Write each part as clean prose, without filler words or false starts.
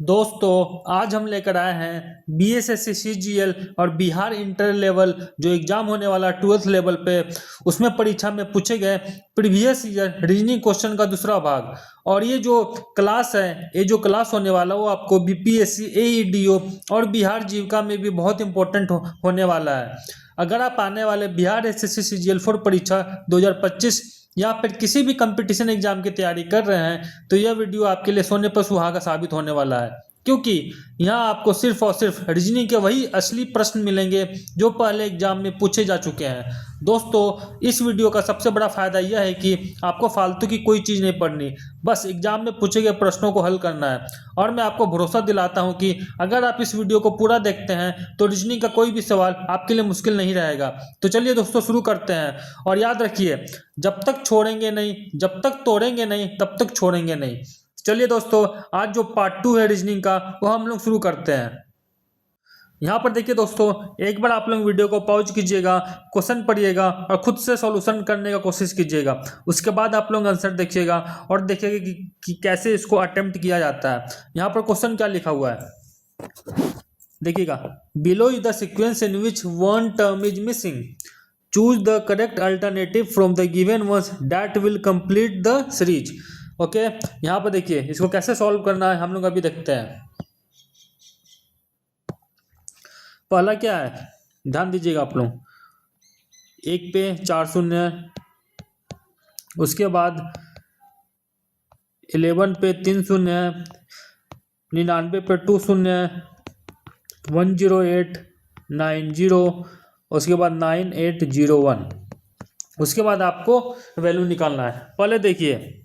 दोस्तों आज हम लेकर आए हैं बीएसएससी सीजीएल और बिहार इंटर लेवल जो एग्जाम होने वाला 12th लेवल पे उसमें परीक्षा में पूछे गए प्रीवियस ईयर रीजनिंग क्वेश्चन का दूसरा भाग। और ये जो क्लास है, ये जो क्लास होने वाला वो आपको बीपीएससी एईडीओ और बिहार जीविका में भी बहुत इंपॉर्टेंट होने वाला है। अगर आप आने वाले बिहार एसएससी सीजीएल 4 परीक्षा 2025 या फिर किसी भी कंपटीशन एग्जाम की तैयारी कर रहे हैं तो यह वीडियो आपके लिए सोने पर सुहागा साबित होने वाला है, क्योंकि यहाँ आपको सिर्फ और सिर्फ रीजनिंग के वही असली प्रश्न मिलेंगे जो पहले एग्जाम में पूछे जा चुके हैं। दोस्तों इस वीडियो का सबसे बड़ा फायदा यह है कि आपको फालतू की कोई चीज़ नहीं पढ़नी, बस एग्जाम में पूछे गए प्रश्नों को हल करना है। और मैं आपको भरोसा दिलाता हूँ कि अगर आप इस वीडियो को पूरा देखते हैं तो रीजनिंग का कोई भी सवाल आपके लिए मुश्किल नहीं रहेगा। तो चलिए दोस्तों शुरू करते हैं। और याद रखिए, जब तक छोड़ेंगे नहीं, जब तक तोड़ेंगे नहीं तब तक छोड़ेंगे नहीं। चलिए दोस्तों आज जो पार्ट 2 है रीजनिंग का वो हम लोग शुरू करते हैं। यहाँ पर देखिए दोस्तों, एक बार आप लोग वीडियो को पॉज कीजिएगा, क्वेश्चन पढ़िएगा और खुद से सॉल्यूशन करने का कोशिश कीजिएगा। उसके बाद आप लोग आंसर देखिएगा और देखिएगा कि कैसे इसको अटेम्प्ट किया जाता है। यहाँ पर क्वेश्चन क्या लिखा हुआ है देखिएगा, below is the sequence in which one term is missing, choose the correct alternative from the given ones that will complete the series. Okay, यहाँ पर देखिए इसको कैसे सॉल्व करना है हम लोग अभी देखते हैं। पहला क्या है, ध्यान दीजिएगा आप लोग, 1 पे 4 शून्य, उसके बाद 11 पे 3 शून्य, 99 पे 2 शून्य, 108 90, उसके बाद 9801। उसके बाद आपको वैल्यू निकालना है। पहले देखिए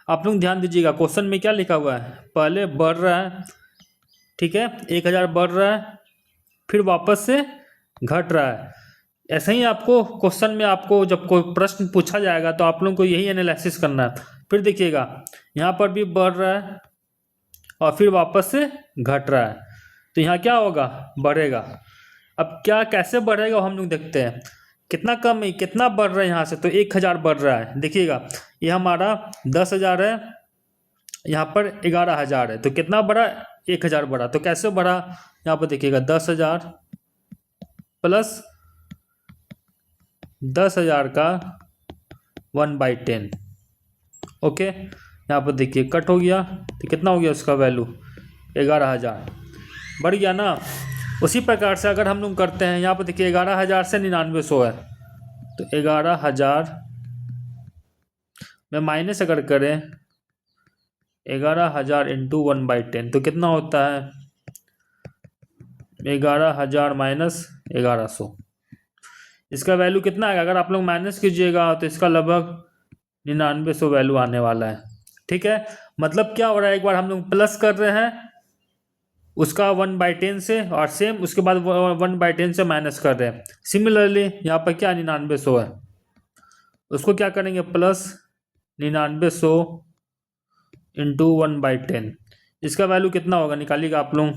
आप लोग ध्यान दीजिएगा, क्वेश्चन में क्या लिखा हुआ है, पहले बढ़ रहा है, ठीक है, 1000 बढ़ रहा है, फिर वापस से घट रहा है। ऐसे ही आपको क्वेश्चन में आपको जब कोई प्रश्न पूछा जाएगा तो आप लोगों को यही एनालिसिस करना है। फिर देखिएगा यहाँ पर भी बढ़ रहा है और फिर वापस से घट रहा है, तो यहाँ क्या होगा, बढ़ेगा। अब क्या कैसे बढ़ेगा हम लोग देखते हैं, कितना कम है कितना बढ़ रहा है यहाँ से, तो 1000 बढ़ रहा है। देखिएगा ये हमारा 10,000 है, यहाँ पर 11,000 है, तो कितना बढ़ा, 1000 बढ़ा। तो कैसे बढ़ा, यहाँ पर देखिएगा 10,000 प्लस 10,000 का 1/10। ओके, यहाँ पर देखिए कट हो गया, तो कितना हो गया उसका वैल्यू, 11,000 बढ़ गया ना। उसी प्रकार से अगर हम लोग करते हैं, यहाँ पर देखिए 11,000 से 9900 है, तो 11,000 में माइनस अगर करें 11,000 इंटू 1/10 तो कितना होता है, 11,000 माइनस 1100। इसका वैल्यू कितना आएगा, अगर आप लोग माइनस कीजिएगा तो इसका लगभग 9900 वैल्यू आने वाला है। ठीक है, मतलब क्या हो रहा है, एक बार हम लोग प्लस कर रहे हैं उसका 1/10 से, और सेम उसके बाद 1/10 से माइनस कर रहे हैं। सिमिलरली यहाँ पर क्या 9900 है, उसको क्या करेंगे, प्लस 9900 इंटू 1/10। इसका वैल्यू कितना होगा, निकालिएगा आप लोग,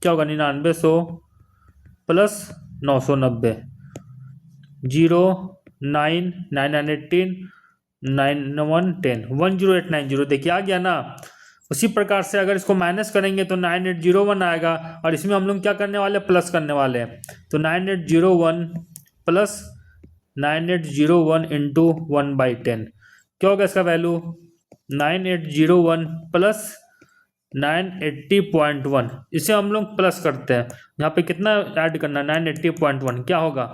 क्या होगा, 9900 प्लस 990, 0 9 918 9110 10890। देखिए आ गया ना। उसी प्रकार से अगर इसको माइनस करेंगे तो 9801 आएगा, और इसमें हम लोग क्या करने वाले, प्लस करने वाले हैं। तो 9801 प्लस 9801 इंटू 1/10 क्या होगा इसका वैल्यू, 9801 प्लस 980.1। इसे हम लोग प्लस करते हैं, यहाँ पे कितना ऐड करना, 980.1, क्या होगा,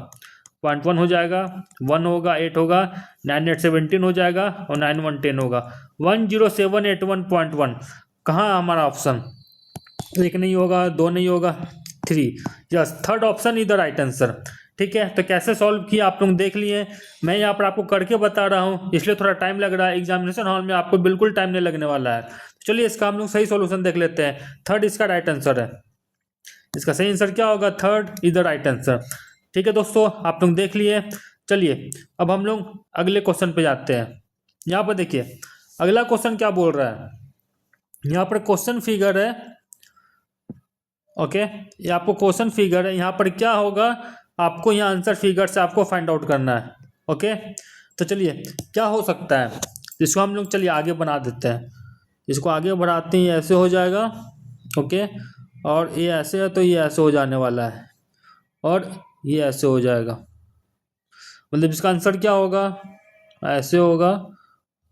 0.1 हो जाएगा, 1 होगा, 8 होगा, 98 17 हो जाएगा, और 9110 होगा, 10781.1। कहाँ हमारा ऑप्शन, 1 नहीं होगा, 2 नहीं होगा, 3, yes, third option is the right answer. ठीक है, तो कैसे सॉल्व किया आप लोग देख लिए। मैं यहाँ पर आपको करके बता रहा हूँ, इसलिए थोड़ा टाइम लग रहा है, एग्जामिनेशन हॉल में आपको बिल्कुल टाइम नहीं लगने वाला है। चलिए इसका हम लोग सही सॉल्यूशन देख लेते हैं। थर्ड इसका राइट आंसर है, इसका सही आंसर क्या होगा, third is the right answer. ठीक है दोस्तों, आप लोग देख लिए। चलिए अब हम लोग अगले क्वेश्चन पे जाते हैं। यहाँ पर देखिए अगला क्वेश्चन क्या बोल रहा है, यहाँ पर क्वेश्चन फिगर है। ओके, ये आपको क्वेश्चन फिगर है, यहाँ पर क्या होगा, आपको यहाँ आंसर फिगर से आपको फाइंड आउट करना है। ओके, तो चलिए क्या हो सकता है, इसको हम लोग चलिए आगे बना देते हैं, इसको आगे बढ़ाते हैं, ऐसे हो जाएगा, ओके, और ये ऐसे है तो ये ऐसे हो जाने वाला है और ये ऐसे हो जाएगा, मतलब इसका आंसर क्या होगा, ऐसे होगा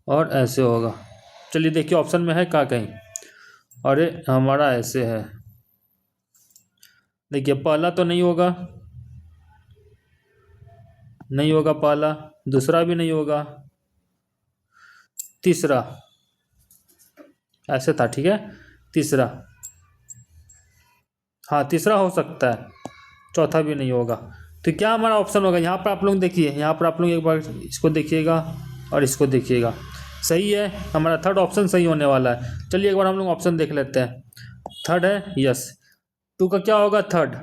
और ऐसे होगा। चलिए देखिए ऑप्शन में है क्या कहीं, अरे हमारा ऐसे है, देखिए पहला तो नहीं होगा, नहीं होगा पहला, दूसरा भी नहीं होगा, तीसरा ऐसे था, ठीक है, तीसरा, हाँ तीसरा हो सकता है, चौथा भी नहीं होगा। तो क्या हमारा ऑप्शन होगा, यहाँ पर आप लोग देखिए, यहाँ पर आप लोग एक बार इसको देखिएगा और इसको देखिएगा, सही है, हमारा थर्ड ऑप्शन सही होने वाला है। चलिए एक बार हम लोग ऑप्शन देख लेते हैं, थर्ड है, यस, टू का क्या होगा, थर्ड।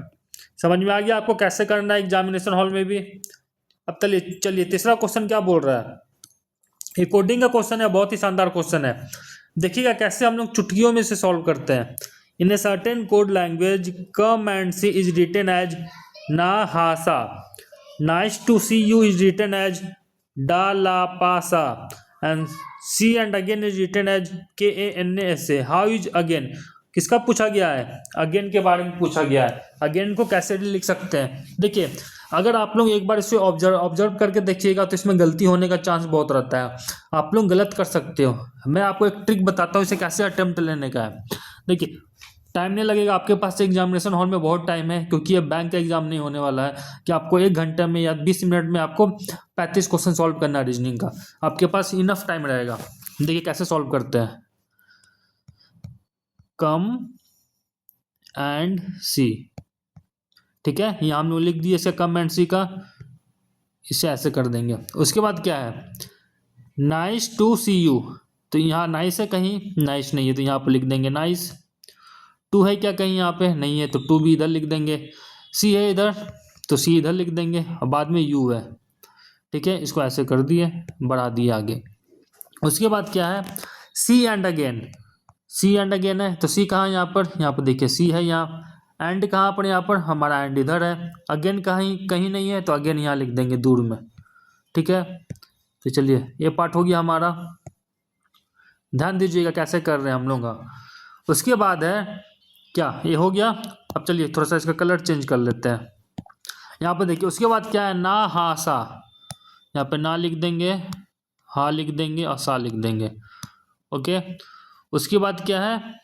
समझ में आ गया आपको कैसे करना है एग्जामिनेशन हॉल में भी। अब चलिए तीसरा क्वेश्चन क्या बोल रहा है, ये कोडिंग का क्वेश्चन है, बहुत ही शानदार क्वेश्चन है। देखिएगा कैसे हम लोग चुटकियों में से सॉल्व करते हैं। In a certain code language come and see is written as ना हासा, nice to see you is written as डा ला पासा, and see and again is written as K A N S A. How is again, किसका पूछा गया है, again के बारे में पूछा गया है। अगेन को कैसे लिख सकते हैं, देखिए अगर आप लोग एक बार इसे ऑब्जर्व करके देखिएगा तो इसमें गलती होने का चांस बहुत रहता है, आप लोग गलत कर सकते हो। मैं आपको एक ट्रिक बताता हूँ इसे कैसे अटेम्प्ट लेने का है। देखिए टाइम नहीं लगेगा, आपके पास एग्जामिनेशन हॉल में बहुत टाइम है, क्योंकि ये बैंक का एग्जाम नहीं होने वाला है कि आपको 1 घंटे में या 20 मिनट में आपको 35 क्वेश्चन सॉल्व करना है रीजनिंग का, आपके पास इनफ टाइम रहेगा। देखिए कैसे सॉल्व करते हैं, कम एंड सी, ठीक है, यहाँ हम लोग लिख दिए इसे कम एंड सी का, इसे ऐसे कर देंगे। उसके बाद क्या है, नाइस टू सी यू, तो यहाँ नाइस है कहीं, नाइस नहीं है तो यहाँ पर लिख देंगे नाइस। टू है क्या कहीं यहाँ पे, नहीं है तो टू भी इधर लिख देंगे। सी है इधर तो सी इधर लिख देंगे, और बाद में यू है, ठीक है, इसको ऐसे कर दिए, बढ़ा दिए आगे। उसके बाद क्या है, see and again, see and again है तो सी कहाँ, यहाँ पर देखिए सी है यहाँ, एंड कहाँ पर, यहाँ पर हमारा एंड इधर है, अगेन कहीं कहीं नहीं है तो अगेन यहाँ लिख देंगे दूर में, ठीक है। तो चलिए ये पार्ट हो गया हमारा, ध्यान दीजिएगा कैसे कर रहे हैं हम लोग का। उसके बाद है क्या, ये हो गया। अब चलिए थोड़ा सा इसका कलर चेंज कर लेते हैं, यहाँ पर देखिए। उसके बाद क्या है, ना हा सा, यहाँ पे ना लिख देंगे, हा लिख देंगे और सा लिख देंगे, ओके। उसके बाद क्या है,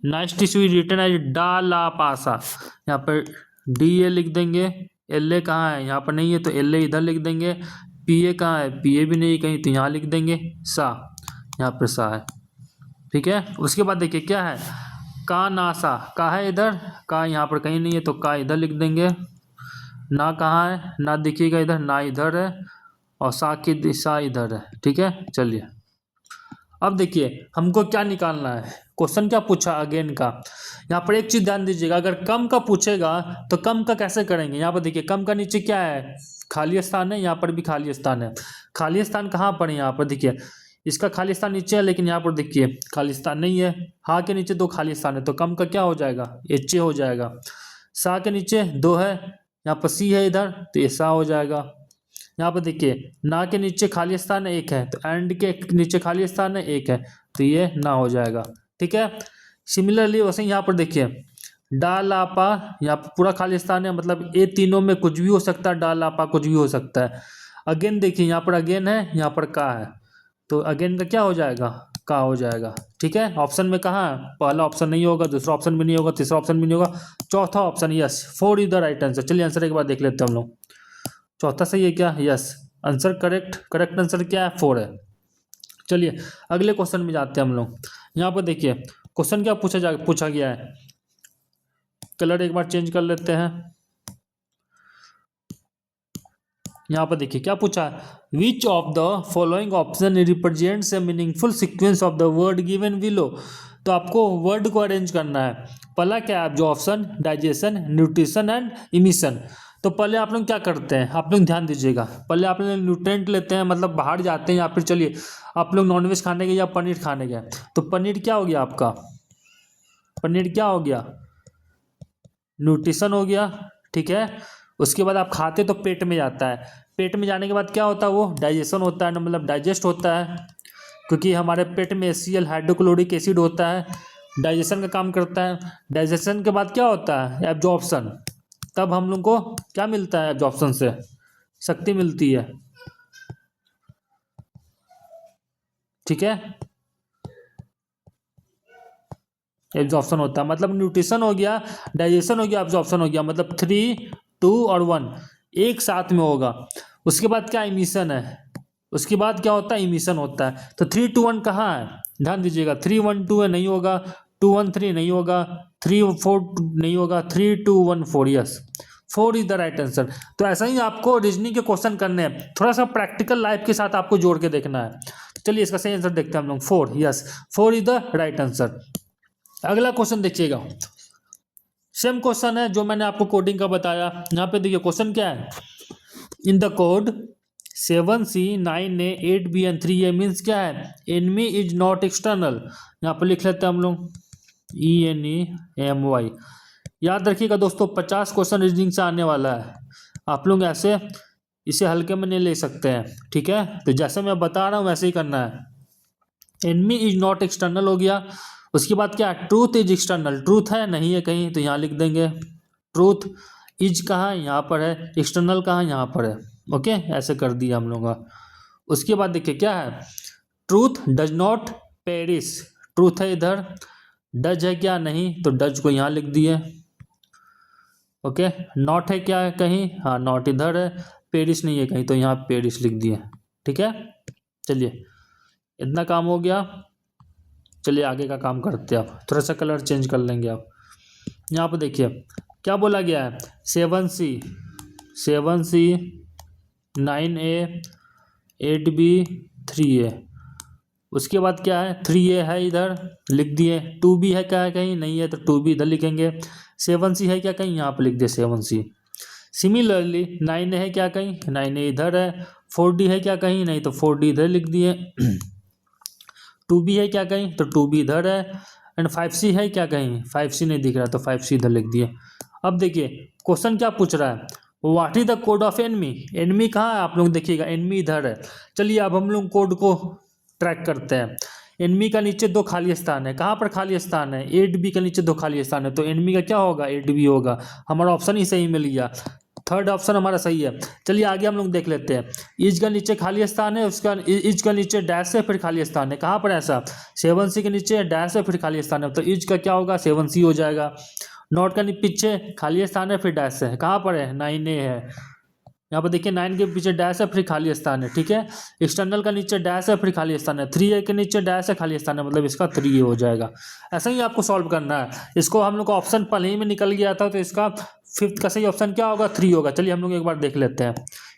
नाइस टिश्यू रिटर्न एज डा ला पासा, यहाँ पर डी ए लिख देंगे, एल ए कहाँ है, यहाँ पर नहीं है तो एल ए इधर लिख देंगे, पी ए कहाँ है, पी ए भी नहीं कहीं तो यहाँ लिख देंगे सा, यहाँ पर सा है, ठीक है। उसके बाद देखिए क्या है, का ना सा, का है इधर, का यहाँ पर कहीं नहीं है तो का इधर लिख देंगे, ना कहाँ है, ना देखिएगा इधर, ना इधर है, और सा की दिशा इधर है, ठीक है। चलिए अब देखिए हमको क्या निकालना है, क्वेश्चन क्या पूछा अगेन का। यहाँ पर एक चीज ध्यान दीजिएगा, अगर कम का पूछेगा तो कम का कैसे करेंगे। यहाँ पर देखिए कम का नीचे क्या है, खाली स्थान है, यहाँ पर भी खाली स्थान है। खाली स्थान कहाँ पर है, यहाँ पर देखिए इसका खाली स्थान नीचे है, लेकिन यहाँ पर देखिए खाली स्थान नहीं है। हा के नीचे 2 खाली स्थान है तो कम का क्या हो जाएगा, एच ए हो जाएगा। सा के नीचे 2 है, यहाँ पर सी है इधर तो ये सा हो जाएगा। यहाँ पर देखिए ना के नीचे खाली स्थान है 1 है, तो एंड के नीचे खाली स्थान है 1 है तो ये ना हो जाएगा, ठीक है। सिमिलरली वैसे यहाँ पर देखिए डा ला पा, यहाँ पर पूरा खाली स्थान है, मतलब ये तीनों में कुछ भी हो सकता है, डा ला पा कुछ भी हो सकता है। अगेन देखिए यहाँ पर अगेन है, यहाँ पर का है, तो अगेन का क्या हो जाएगा, का हो जाएगा, ठीक है। ऑप्शन में कहाँ है, पहला ऑप्शन नहीं होगा, दूसरा ऑप्शन भी नहीं होगा, तीसरा ऑप्शन भी नहीं होगा, चौथा option, yes 4 is the right answer. चलिए आंसर एक बार देख लेते हैं हम लोग, चौथा सही है क्या, यस आंसर करेक्ट आंसर क्या है, 4 है। चलिए अगले क्वेश्चन में जाते हैं हम लोग। यहाँ पर देखिए क्वेश्चन क्या पूछा गया है, कलर एक बार चेंज कर लेते हैं। यहाँ पर देखिए क्या पूछा है, which of the following option represents A meaningful sequence of the word given below. तो आपको वर्ड को अरेंज करना है। पहला क्या है जो option, digestion, nutrition and emission. तो पहले आप लोग क्या करते हैं, आप लोग ध्यान दीजिएगा, पहले आप लोग न्यूट्रेंट लेते हैं, मतलब बाहर जाते हैं, या फिर चलिए आप लोग नॉनवेज खाने गए या पनीर खाने गए, तो पनीर क्या हो गया आपका, पनीर क्या हो गया, न्यूट्रिशन हो गया, ठीक है। उसके बाद आप खाते तो पेट में जाता है, पेट में जाने के बाद क्या होता है, वो डाइजेशन होता है ना, मतलब डाइजेस्ट होता है, क्योंकि हमारे पेट में HCl हाइड्रोक्लोरिक एसिड होता है, डाइजेशन का काम करता है। डाइजेशन के बाद क्या होता है? एब्जॉर्प्शन। तब हम लोग को क्या मिलता है? एब्जॉर्प्शन से शक्ति मिलती है। ठीक है, एब्जॉर्प्शन होता है, मतलब न्यूट्रिशन हो गया, डाइजेशन हो गया, एब्जॉर्प्शन हो गया, मतलब 3, 2 और 1 एक साथ में होगा। उसके बाद क्या? इमिशन है। उसके बाद क्या होता है? इमिशन होता है। तो 3, 2, 1 कहाँ है? ध्यान दीजिएगा, 3, 1, 2 है, नहीं होगा। 2, 1, 3 नहीं होगा। 3, 4 नहीं होगा। 3, 2, 1 4, yes, 4 is the right answer. तो ऐसा ही आपको रीजनिंग के क्वेश्चन करने हैं, थोड़ा सा प्रैक्टिकल लाइफ के साथ आपको जोड़ के देखना है। चलिए इसका सही आंसर देखते हैं हम लोग। 4, yes, 4 is the right answer. अगला क्वेश्चन देखिएगा, सेम क्वेश्चन है जो मैंने आपको कोडिंग का बताया। यहाँ पे देखिए क्वेश्चन क्या है। In the code 7C 9A 8B and 3A means क्या है? Enemy is not external. यहाँ पे लिख लेते हैं हम लोग ENEMY। याद रखिएगा दोस्तों, 50 क्वेश्चन रीजनिंग से आने वाला है। आप लोग ऐसे इसे हल्के में नहीं ले सकते हैं, ठीक है। तो जैसे मैं बता रहा हूँ वैसे ही करना है। एनमी इज नॉट एक्सटर्नल हो गया। उसके बाद क्या? Truth is external. ट्रूथ है नहीं है कहीं, तो यहाँ लिख देंगे ट्रूथ। इज कहाँ? यहाँ पर है। एक्सटर्नल कहाँ? यहाँ पर है। ओके, ऐसे कर दिया हम लोग का। उसके बाद देखिए क्या है, truth does not Paris. Truth है इधर, डज है क्या? नहीं, तो डज को यहाँ लिख दिए। ओके, नॉट है क्या है कहीं? हाँ, नॉट इधर है। पेरिस नहीं है कहीं, तो यहाँ पेरिस लिख दिए। ठीक है, चलिए इतना काम हो गया। चलिए आगे का काम करते हैं। आप थोड़ा सा कलर चेंज कर लेंगे। आप यहाँ पर देखिए क्या बोला गया है। 7C 9A 8B 3A। उसके बाद क्या है? 3A है इधर, लिख दिए। 2B है क्या है कहीं? नहीं है, तो 2B इधर लिखेंगे। 7C है क्या कहीं? यहाँ पर लिख दिए 7C। सिमिलरली 9A है क्या कहीं? 9A इधर है। 4D है क्या कहीं? नहीं, तो 4D इधर लिख दिए। 2B है क्या कहीं? तो 2B इधर है। एंड 5C है क्या कहीं? 5C नहीं दिख रहा, तो 5C इधर लिख दिए। अब देखिए क्वेश्चन क्या पूछ रहा है, what is the code of enemy. Enemy कहाँ है? आप लोग देखिएगा, एनमी इधर है। चलिए अब हम लोग कोड को ट्रैक करते हैं। एनमी का नीचे 2 खाली स्थान है। कहाँ पर खाली स्थान है? 8B के नीचे 2 खाली स्थान है, तो एनमी का क्या होगा? 8B होगा। हमारा ऑप्शन ही सही मिल गया, थर्ड ऑप्शन हमारा सही है। चलिए आगे हम लोग देख लेते हैं। इज का नीचे खाली स्थान है, उसका इज का नीचे डैश है, फिर खाली स्थान है। कहाँ पर ऐसा? 7C के नीचे डैश है, फिर खाली स्थान है, तो इज का क्या होगा? 7C हो जाएगा। नॉट का पीछे खाली स्थान है, फिर डैश है। कहाँ पर है? 9A है। यहाँ पर देखिए 9 के पीछे डैश है, फिर खाली स्थान है। ठीक है, एक्सटर्नल का नीचे डैश है, फिर खाली स्थान है। 3A के नीचे डैश है, खाली स्थान है, मतलब इसका 3A हो जाएगा। ऐसा ही आपको सॉल्व करना है। इसको हम लोग का ऑप्शन पहले ही में निकल गया था, तो इसका 5th का सही ऑप्शन क्या होगा? 3 होगा। चलिए हम लोग एक बार देख लेते हैं।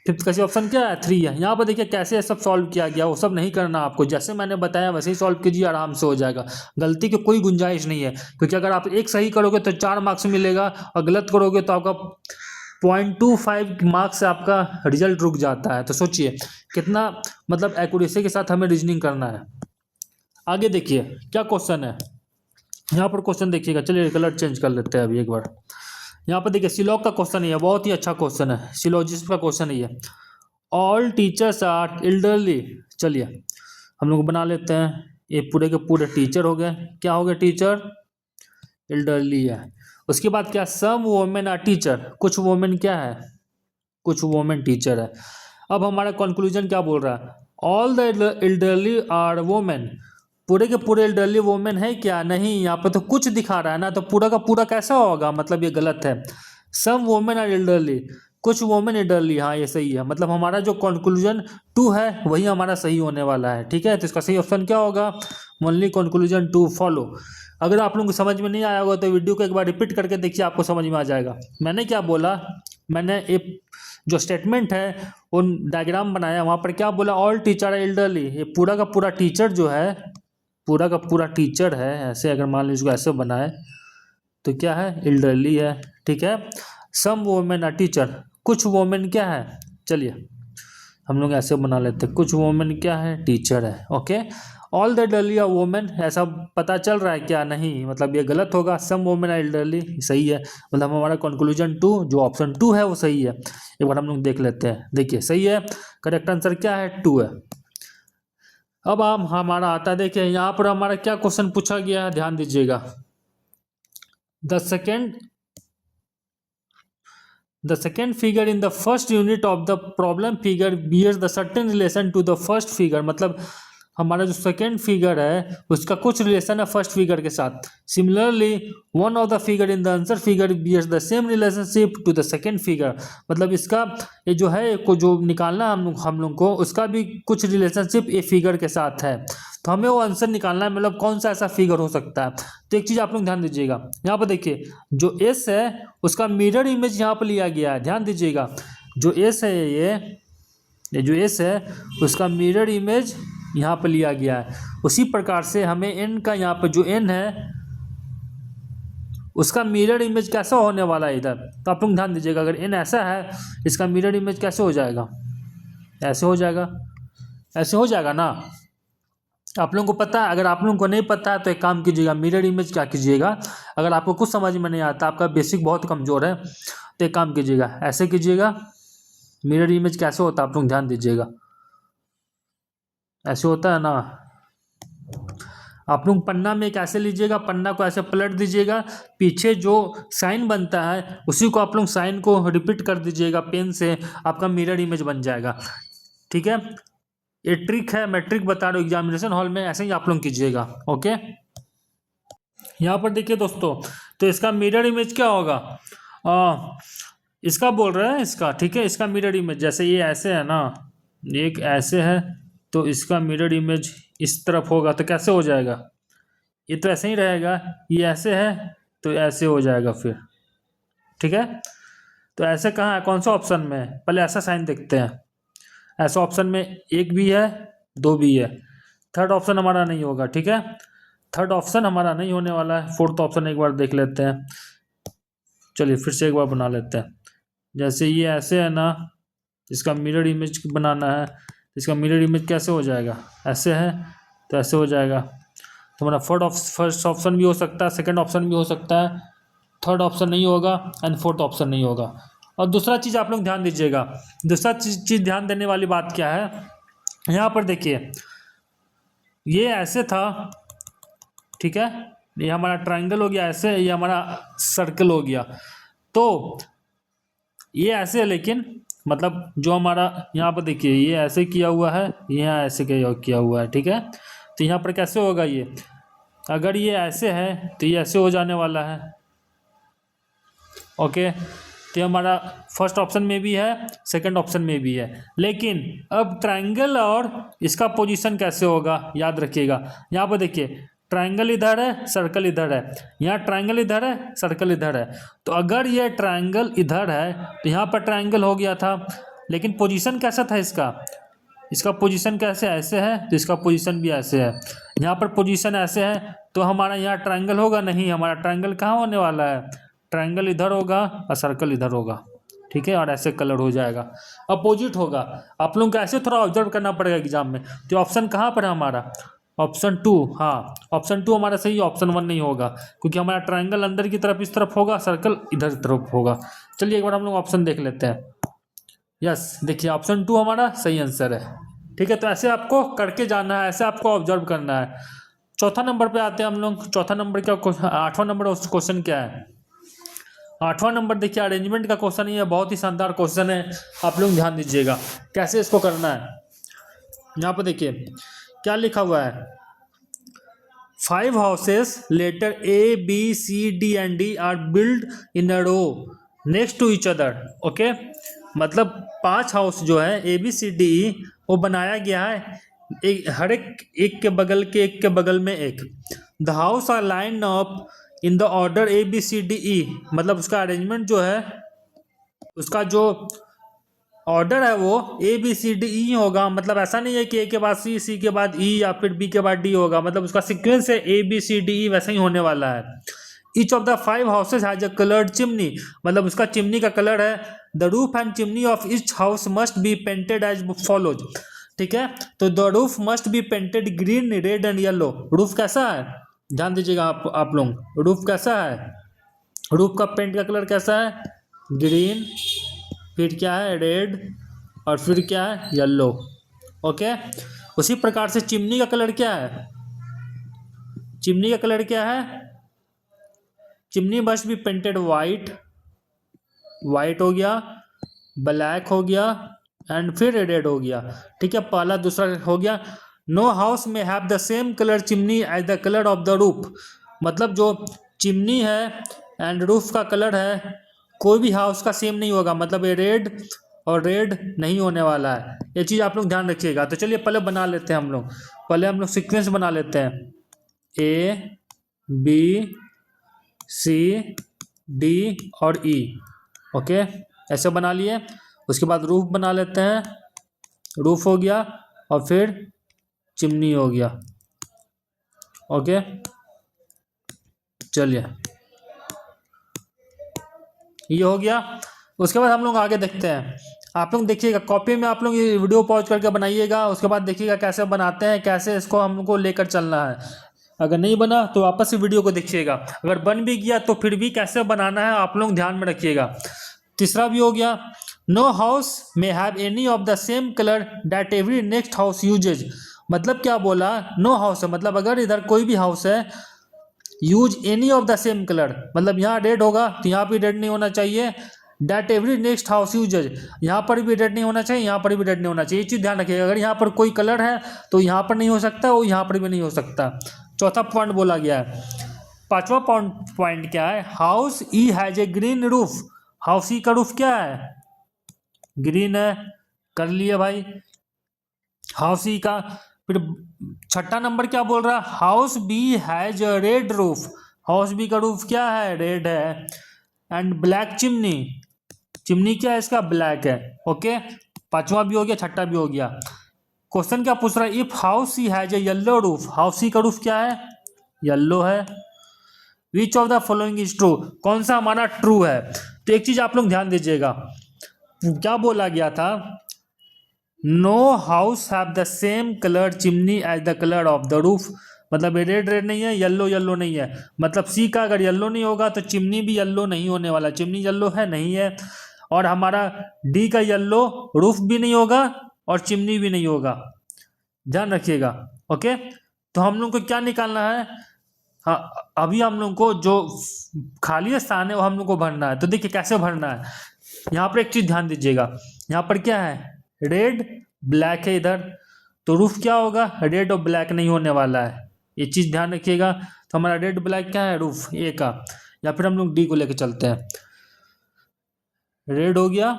5th का सही ऑप्शन क्या है? 3 है। यहाँ पर देखिए कैसे सब सॉल्व किया गया, वो सब नहीं करना आपको, जैसे मैंने बताया वैसे ही सॉल्व कीजिए, आराम से हो जाएगा। गलती की कोई गुंजाइश नहीं है, क्योंकि अगर आप एक सही करोगे तो 4 मार्क्स मिलेगा, और गलत करोगे तो आपका 0.25 मार्क्स से आपका रिजल्ट रुक जाता है। तो सोचिए कितना मतलब एक्यूरेसी के साथ हमें रीजनिंग करना है। आगे देखिए क्या क्वेश्चन है। यहाँ पर क्वेश्चन देखिएगा, चलिए कलर चेंज कर लेते हैं अभी एक बार। यहाँ पर देखिए सिलॉग का क्वेश्चन है, बहुत ही अच्छा क्वेश्चन है, सिलोजिस्ट का क्वेश्चन है। All teachers are elderly. चलिए हम लोग बना लेते हैं, ये पूरे के पूरे टीचर हो गए। क्या हो गए? टीचर एल्डरली है। उसके बाद क्या? सम वोमेन आर टीचर। कुछ वोमेन क्या है? कुछ वोमेन टीचर है। अब हमारा कंक्लूजन क्या बोल रहा है? All the elderly are women. पूरे के पूरे एल्डरली वोमेन है क्या? नहीं, यहाँ पे तो कुछ दिखा रहा है ना, तो पूरा का पूरा कैसा होगा? मतलब ये गलत है। सम वोमेन आर एल्डरली, कुछ वोमेन एल्डरली, हाँ ये सही है। मतलब हमारा जो कंक्लूजन 2 है वही हमारा सही होने वाला है। ठीक है, तो इसका सही ऑप्शन क्या होगा? Only conclusion 2 follow. अगर आप लोगों को समझ में नहीं आया होगा तो वीडियो को एक बार रिपीट करके देखिए, आपको समझ में आ जाएगा। मैंने क्या बोला? मैंने एक जो स्टेटमेंट है वो डायग्राम बनाया, वहाँ पर क्या बोला? All teacher elderly. ये पूरा का पूरा टीचर जो है, पूरा का पूरा टीचर है। ऐसे अगर मान लीजिए इसको ऐसे बनाए तो क्या है? एल्डरली है। ठीक है, सम वोमेन आर टीचर, कुछ वोमेन क्या है? चलिए हम लोग ऐसे बना लेते हैं, कुछ वोमेन क्या है? टीचर है। Okay, all the elderly are women, ऐसा पता चल रहा है क्या? नहीं, मतलब ये गलत होगा। सम वोमेन आर एल्डरली सही है, मतलब हमारा कंक्लूजन 2 जो ऑप्शन 2 है वो सही है। एक बार हम लोग देख लेते हैं। देखिए सही है, करेक्ट आंसर क्या है? 2 है। अब हम हमारा आता, देखिए यहाँ पर हमारा क्या क्वेश्चन पूछा गया है, ध्यान दीजिएगा। The second figure in the first unit of the problem figure bears the certain relation to the first figure, मतलब हमारा जो सेकेंड फिगर है उसका कुछ रिलेशन है फर्स्ट फिगर के साथ। Similarly one of the figure in the answer figure bears the same relationship to the second figure, मतलब इसका ये जो है को जो निकालना है हम लोग को, उसका भी कुछ रिलेशनशिप ए फिगर के साथ है। तो हमें वो आंसर निकालना है, मतलब कौन सा ऐसा फिगर हो सकता है। तो एक चीज़ आप लोग ध्यान दीजिएगा, यहाँ पर देखिए जो एस है उसका मिरर इमेज यहाँ पर लिया गया है। ध्यान दीजिएगा जो एस है ये जो एस है उसका मिरर इमेज यहाँ पर लिया गया है। उसी प्रकार से हमें एन का यहाँ पर जो एन है उसका मिरर इमेज कैसा होने वाला है इधर, तो आप लोग ध्यान दीजिएगा। अगर एन ऐसा है इसका मिरर इमेज कैसे हो जाएगा, ऐसे हो जाएगा, ऐसे हो जाएगा ना। आप लोगों को पता है, अगर आप लोगों को नहीं पता है तो एक काम कीजिएगा, मिरर इमेज क्या कीजिएगा, अगर आपको कुछ समझ में नहीं आता, आपका बेसिक बहुत कमज़ोर है, तो एक काम कीजिएगा, ऐसे कीजिएगा। मिरर इमेज कैसे होता है आप लोग ध्यान दीजिएगा, ऐसे होता है ना। आप लोग पन्ना में कैसे लीजिएगा, पन्ना को ऐसे पलट दीजिएगा, पीछे जो साइन बनता है उसी को आप लोग साइन को रिपीट कर दीजिएगा पेन से, आपका मिरर इमेज बन जाएगा। ठीक है, ये ट्रिक है, मैं ट्रिक बता रहा हूँ एग्जामिनेशन हॉल में, ऐसे ही आप लोग कीजिएगा। ओके, यहाँ पर देखिए दोस्तों, तो इसका मिरर इमेज क्या होगा, इसका बोल रहे हैं इसका, ठीक है, इसका मिरर इमेज जैसे ये ऐसे है ना, एक ऐसे है तो इसका मिरर इमेज इस तरफ होगा तो कैसे हो जाएगा, ये तो ऐसे ही रहेगा, ये ऐसे है तो ऐसे हो जाएगा फिर। ठीक है, तो ऐसे कहाँ है, कौन सा ऑप्शन में है, पहले ऐसा साइन देखते हैं। ऐसा ऑप्शन में एक भी है, दो भी है, थर्ड ऑप्शन हमारा नहीं होगा। ठीक है, थर्ड ऑप्शन हमारा नहीं होने वाला है। फोर्थ ऑप्शन एक बार देख लेते हैं, चलिए फिर से एक बार बना लेते हैं। जैसे ये ऐसे है ना, इसका मिरर इमेज बनाना है, इसका मिरर इमेज कैसे हो जाएगा, ऐसे है तो ऐसे हो जाएगा। तो हमारा फर्स्ट ऑप्शन भी हो सकता है, सेकंड ऑप्शन भी हो सकता है, थर्ड ऑप्शन नहीं होगा एंड फोर्थ ऑप्शन नहीं होगा। और दूसरा चीज़ आप लोग ध्यान दीजिएगा, दूसरा चीज़ ध्यान देने वाली बात क्या है, यहाँ पर देखिए ये ऐसे था, ठीक है, ये हमारा ट्रायंगल हो गया ऐसे, ये हमारा सर्कल हो गया, तो ये ऐसे है, लेकिन मतलब जो हमारा यहाँ पर देखिए ये ऐसे किया हुआ है, यहाँ ऐसे किया हुआ है। ठीक है, तो यहाँ पर कैसे होगा, ये अगर ये ऐसे है तो ये ऐसे हो जाने वाला है। ओके, तो हमारा फर्स्ट ऑप्शन में भी है, सेकंड ऑप्शन में भी है, लेकिन अब ट्रायंगल और इसका पोजीशन कैसे होगा याद रखिएगा। यहाँ पर देखिए ट्रायंगल इधर है, सर्कल इधर है, यहाँ ट्रायंगल इधर है, सर्कल इधर है, तो अगर ये ट्रायंगल इधर है तो यहाँ पर ट्रायंगल हो गया था, लेकिन पोजीशन कैसा था इसका पोजीशन कैसे, ऐसे है तो इसका पोजीशन भी ऐसे है। यहाँ पर पोजीशन ऐसे है तो हमारा यहाँ ट्रायंगल होगा नहीं, हमारा ट्रायंगल कहाँ होने वाला है, ट्रायंगल इधर होगा और सर्कल इधर होगा। ठीक है, और ऐसे कलर हो जाएगा, अपोजिट होगा। आप लोगों को ऐसे थोड़ा ऑब्जर्व करना पड़ेगा एग्जाम में। तो ऑप्शन कहाँ पर है हमारा, ऑप्शन 2, हाँ ऑप्शन 2 हमारा सही, ऑप्शन 1 नहीं होगा, क्योंकि हमारा ट्रायंगल अंदर की तरफ इस तरफ होगा, सर्कल इधर तरफ होगा। चलिए एक बार हम लोग ऑप्शन देख लेते हैं। यस, देखिए ऑप्शन 2 हमारा सही आंसर है। ठीक है, तो ऐसे आपको करके जाना है, ऐसे आपको ऑब्जर्व करना है। चौथा नंबर पे आते हैं हम लोग। चौथा नंबर क्या, 8वां नंबर क्वेश्चन क्या है, 8वां नंबर देखिए अरेंजमेंट का क्वेश्चन ही है, बहुत ही शानदार क्वेश्चन है। आप लोग ध्यान दीजिएगा कैसे इसको करना है। यहाँ पर देखिए क्या लिखा हुआ है, 5 houses letter A, B, C, D and D are built in a row next to each other. Okay, मतलब 5 हाउस जो है A, B, C, D, E वो बनाया गया है हर एक के बगल के, एक के बगल में एक। The house are line up in the order A, B, C, D, E, मतलब उसका अरेंजमेंट जो है, उसका जो ऑर्डर है वो A, B, C, D, E होगा। मतलब ऐसा नहीं है कि A के बाद C, C के बाद E या फिर B के बाद D होगा, मतलब उसका सीक्वेंस है A, B, C, D, E वैसा ही होने वाला है। Each of the 5 houses has a coloured chimney, मतलब उसका चिमनी का कलर है। The roof and chimney of each house must be painted as follows. ठीक है, तो the roof must be painted green, red and yellow. Roof कैसा है, ध्यान दीजिएगा आप लोग, रूफ कैसा है, रूफ का पेंट का कलर कैसा है, ग्रीन, फिर क्या है रेड, और फिर क्या है येलो। ओके, उसी प्रकार से चिमनी का कलर क्या है, चिमनी का कलर क्या है, chimney must be painted white, white हो गया, ब्लैक हो गया एंड फिर रेड हो गया। ठीक है, पहला दूसरा हो गया। No house may have the same colour chimney as the colour of the roof, मतलब जो चिमनी है एंड रूफ का कलर है कोई भी हाउस का सेम नहीं होगा, मतलब ये रेड और रेड नहीं होने वाला है, ये चीज़ आप लोग ध्यान रखिएगा। तो चलिए पहले बना लेते हैं हम लोग, पहले हम लोग सीक्वेंस बना लेते हैं, ए बी सी डी और ई। ओके, ऐसे बना लिए। उसके बाद रूफ बना लेते हैं, रूफ हो गया और फिर चिमनी हो गया। ओके, चलिए ये हो गया। उसके बाद हम लोग आगे देखते हैं। आप लोग देखिएगा कॉपी में, आप लोग ये वीडियो पॉज करके बनाइएगा, उसके बाद देखिएगा कैसे बनाते हैं, कैसे इसको हमको लेकर चलना है। अगर नहीं बना तो वापस से वीडियो को देखिएगा, अगर बन भी गया तो फिर भी कैसे बनाना है आप लोग ध्यान में रखिएगा। तीसरा भी हो गया, no house may have any of the same colour that every next house uses, मतलब क्या बोला, नो हाउस है मतलब अगर इधर कोई भी हाउस है, use any of the same colour, मतलब यहाँ रेड होगा तो यहाँ भी रेड नहीं होना चाहिए, that every next house uses, यहाँ पर भी रेड नहीं होना चाहिए, यहाँ पर भी रेड नहीं होना चाहिए। ये चीज़ ध्यान रखिएगा, अगर यहाँ पर कोई कलर है तो यहाँ पर नहीं हो सकता और यहाँ पर भी नहीं हो सकता। चौथा पॉइंट बोला गया है। पांचवा पॉइंट क्या है, house E has a green roof, house E का रूफ क्या है, ग्रीन है, कर लिए भाई हाउस ई का। फिर छठा नंबर क्या बोल रहा है, house B has a red roof, house B का रूफ क्या है, रेड है, एंड ब्लैक चिमनी, चिमनी क्या है इसका, ब्लैक है। ओके, पांचवा भी हो गया, छठा भी हो गया। क्वेश्चन क्या पूछ रहा है, if house C has a yellow roof, house C का रूफ क्या है, येलो है। Which of the following is true, कौन सा हमारा ट्रू है। तो एक चीज आप लोग ध्यान दीजिएगा, क्या बोला गया था, no house have the same colour chimney as the colour of the roof, मतलब ये रेड रेड नहीं है, येलो येलो नहीं है, मतलब सी का अगर येलो नहीं होगा तो चिमनी भी येलो नहीं होने वाला, चिमनी येलो है नहीं है। और हमारा डी का येलो, रूफ भी नहीं होगा और चिमनी भी नहीं होगा, ध्यान रखिएगा। ओके, तो हम लोग को क्या निकालना है, हाँ अभी हम लोग को जो खाली स्थान है वो हम लोग को भरना है। तो देखिए कैसे भरना है, यहाँ पर एक चीज ध्यान दीजिएगा, यहाँ पर क्या है, रेड ब्लैक है इधर, तो रूफ क्या होगा, रेड और ब्लैक नहीं होने वाला है, ये चीज ध्यान रखिएगा। तो हमारा रेड ब्लैक क्या है, रूफ ए का, या फिर हम लोग डी को लेके चलते हैं, रेड हो गया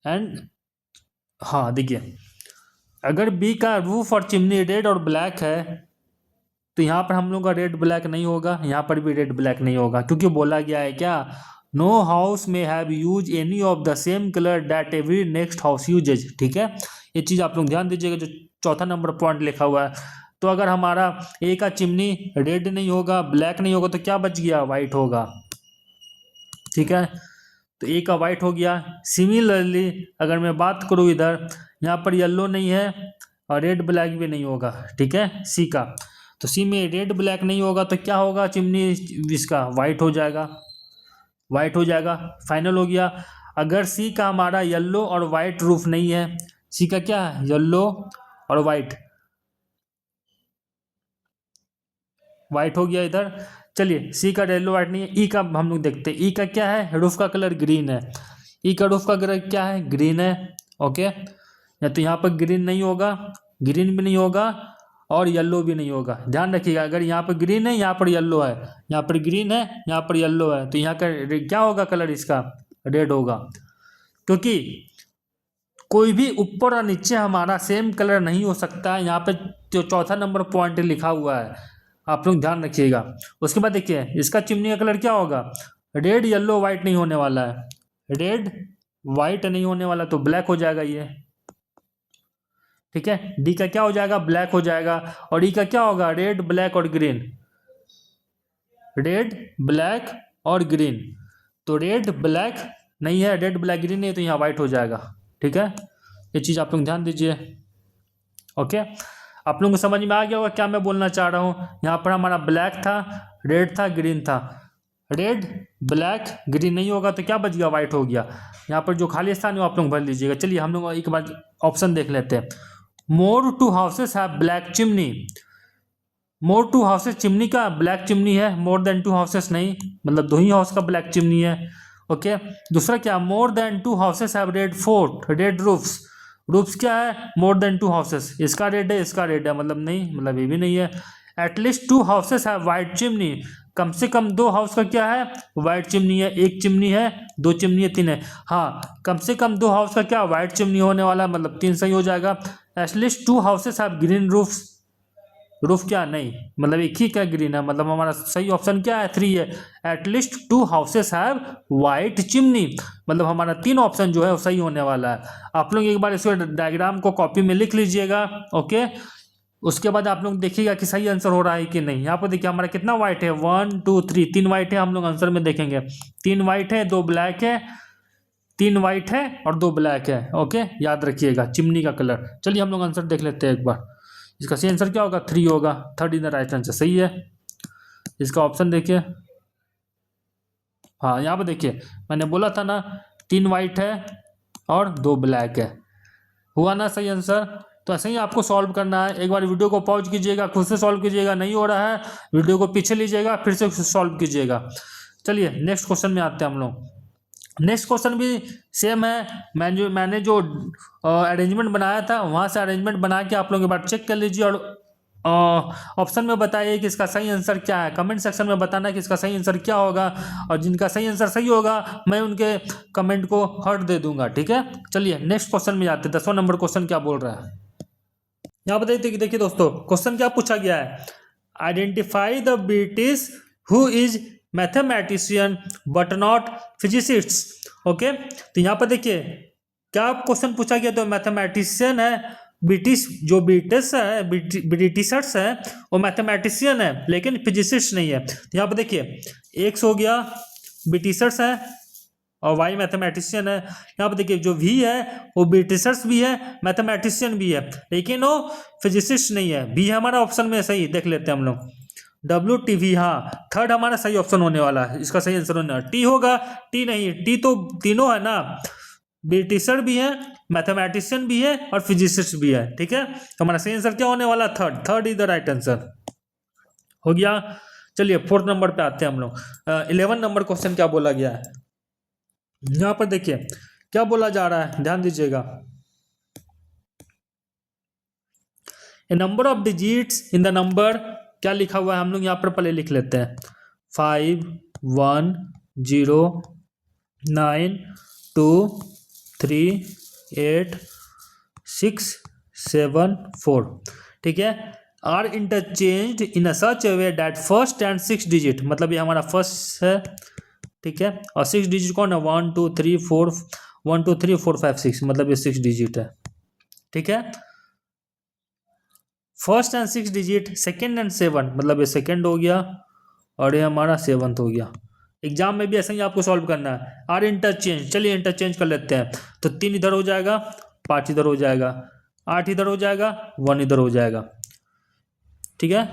एंड हाँ देखिए अगर बी का रूफ और चिमनी रेड और ब्लैक है तो यहाँ पर हम लोग का रेड ब्लैक नहीं होगा, यहाँ पर भी रेड ब्लैक नहीं होगा, क्योंकि बोला गया है क्या, no house may have use any of the same colour that every next house uses. ठीक है, ये चीज़ आप लोग ध्यान दीजिएगा, जो चौथा नंबर पॉइंट लिखा हुआ है। तो अगर हमारा ए का चिमनी रेड नहीं होगा, ब्लैक नहीं होगा, तो क्या बच गया, वाइट होगा। ठीक है, तो ए का वाइट हो गया। सिमिलरली अगर मैं बात करूँ इधर, यहाँ पर येलो नहीं है और रेड ब्लैक भी नहीं होगा। ठीक है, सी का, तो सी में रेड ब्लैक नहीं होगा तो क्या होगा, चिमनी इसका वाइट हो जाएगा, वाइट हो जाएगा, फाइनल हो गया। अगर सी का हमारा येलो और वाइट रूफ नहीं है, सी का क्या है, येलो और वाइट, वाइट हो गया इधर। चलिए सी का येलो वाइट नहीं है, ई का हम लोग देखते हैं, ई का क्या है, रूफ का कलर ग्रीन है, ई का रूफ का कलर क्या है, ग्रीन है। ओके, या तो यहाँ पर ग्रीन नहीं होगा, ग्रीन भी नहीं होगा और येलो भी नहीं होगा, ध्यान रखिएगा। अगर यहाँ पर ग्रीन है, यहाँ पर येलो है, यहाँ पर ग्रीन है, यहाँ पर येलो है, तो यहाँ का क्या होगा, कलर इसका रेड होगा, क्योंकि कोई भी ऊपर और नीचे हमारा सेम कलर नहीं हो सकता है। यहाँ पे जो चौथा नंबर पॉइंट लिखा हुआ है, आप लोग ध्यान रखिएगा। उसके बाद देखिए इसका चिमनी का कलर क्या होगा, रेड येलो वाइट नहीं होने वाला है, रेड वाइट नहीं होने वाला, तो ब्लैक हो जाएगा ये। ठीक है, डी का क्या हो जाएगा, ब्लैक हो जाएगा, और ई का क्या होगा, रेड ब्लैक और ग्रीन, रेड ब्लैक और ग्रीन, तो रेड ब्लैक नहीं है, रेड ब्लैक ग्रीन नहीं है, तो यहाँ वाइट हो जाएगा। ठीक है, ये चीज़ आप लोग ध्यान दीजिए। ओके, आप लोगों को समझ में आ गया होगा क्या मैं बोलना चाह रहा हूँ। यहाँ पर हमारा ब्लैक था, रेड था, ग्रीन था, रेड ब्लैक ग्रीन नहीं होगा तो क्या बच गया, वाइट हो गया। यहाँ पर जो खाली स्थान है वो आप लोग भर लीजिएगा। चलिए हम लोग एक बार ऑप्शन देख लेते हैं। More to houses have black chimney. More to houses chimney का ब्लैक चिमनी है, मोर देन टू हाउसेस नहीं, मतलब 2 ही हाउस का ब्लैक चिमनी है। ओके, दूसरा क्या, more than 2 houses have read fort red roofs. Roofs क्या है, मोर देन 2 हाउसेस, इसका रेड है इसका रेड है, मतलब नहीं, मतलब ये भी नहीं है। At least 2 houses have white chimney, कम से कम 2 हाउस का क्या है, वाइट चिमनी है। 1 चिमनी है, 2 चिमनी है, 3 है। हाँ, कम से कम 2 हाउस का क्या वाइट चिमनी होने वाला है, मतलब 3 सही हो जाएगा। At least 2 houses have green roofs, roof क्या नहीं, मतलब एक ही क्या ग्रीन है, मतलब हमारा सही ऑप्शन क्या है, 3 है। At least 2 houses have white chimney, मतलब हमारा 3 ऑप्शन जो है वो सही होने वाला है। आप लोग एक बार इसको डायग्राम को कॉपी में लिख लीजिएगा। ओके, उसके बाद आप लोग देखिएगा कि सही आंसर हो रहा है कि नहीं। यहाँ पर देखिए हमारा कितना वाइट है, 1 2 3, 3 वाइट है। हम लोग आंसर में देखेंगे 3 वाइट है 2 ब्लैक है, 3 वाइट है और 2 ब्लैक है। ओके, याद रखिएगा चिमनी का कलर। चलिए हम लोग आंसर देख लेते हैं एक बार। इसका सही आंसर क्या होगा, 3 होगा, third in the right answer, सही है। इसका ऑप्शन देखिए, हाँ यहाँ पे देखिए मैंने बोला था ना 3 वाइट है और 2 ब्लैक है, हुआ ना सही आंसर। तो ऐसे ही आपको सॉल्व करना है। एक बार वीडियो को पॉज कीजिएगा, खुद से सॉल्व कीजिएगा, नहीं हो रहा है वीडियो को पीछे लीजिएगा, फिर से सॉल्व कीजिएगा। चलिए नेक्स्ट क्वेश्चन में आते हैं हम लोग। नेक्स्ट क्वेश्चन भी सेम है। मैंने जो अरेंजमेंट बनाया था वहाँ से अरेंजमेंट बना के आप लोग एक बार चेक कर लीजिए और ऑप्शन में बताइए कि इसका सही आंसर क्या है। कमेंट सेक्शन में बताना कि इसका सही आंसर क्या होगा, और जिनका सही आंसर सही होगा मैं उनके कमेंट को हार्ट दे दूंगा, ठीक है। चलिए नेक्स्ट क्वेश्चन में जाते हैं। 10वां नंबर क्वेश्चन क्या बोल रहा है, यहाँ पर देखिए दोस्तों, क्वेश्चन क्या पूछा गया है, identify the British who is mathematician but not physicist. Okay, तो यहाँ पर देखिए क्या क्वेश्चन पूछा गया, तो मैथमेटिशियन है, ब्रिटिश जो ब्रिटिशर्स है वो मैथमेटिशियन है लेकिन फिजिसिस्ट नहीं है। तो यहाँ पर देखिए एक्स हो गया ब्रिटिशर्स है और वाई मैथमेटिशियन है। यहाँ पर देखिए जो वी है वो ब्रिटिशर्स भी है मैथमेटिशियन भी है, लेकिन वो फिजिसिस्ट नहीं है। बी हमारा ऑप्शन में सही, देख लेते हैं हम लोग, WTV, हाँ थर्ड हमारा सही ऑप्शन होने वाला है, इसका सही आंसर होने वाला। टी होगा, टी नहीं, टी तो तीनों है ना, ब्रिटिशर भी है, मैथमेटिशियन भी है और फिजिसिस्ट भी है, ठीक है। तो हमारा सही आंसर क्या होने वाला, third is the right answer, हो गया। चलिए 4th नंबर पे आते हैं हम लोग। 11 नंबर क्वेश्चन क्या बोला गया है, यहाँ पर देखिए क्या बोला जा रहा है, ध्यान दीजिएगा। A number of digits in the number, क्या लिखा हुआ है हम लोग यहाँ पर पहले लिख लेते हैं, 5 1 0 9 2 3 8 6 7 4, ठीक है। Are interchanged in a such a way that first and 6 digit, मतलब ये हमारा फर्स्ट है, ठीक है, और 6 डिजिट कौन है, 1 2 3 4 1 2 3 4 5 6, मतलब ये 6 डिजिट है, ठीक है। First and 6 digit, second and 7, मतलब ये सेकेंड हो गया और ये हमारा 7th हो गया। एग्जाम में भी ऐसे ही आपको सॉल्व करना है। आर इंटरचेंज, चलिए इंटरचेंज कर लेते हैं, तो 3 इधर हो जाएगा, 5 इधर हो जाएगा, 8 इधर हो जाएगा, 1 इधर हो जाएगा, ठीक है।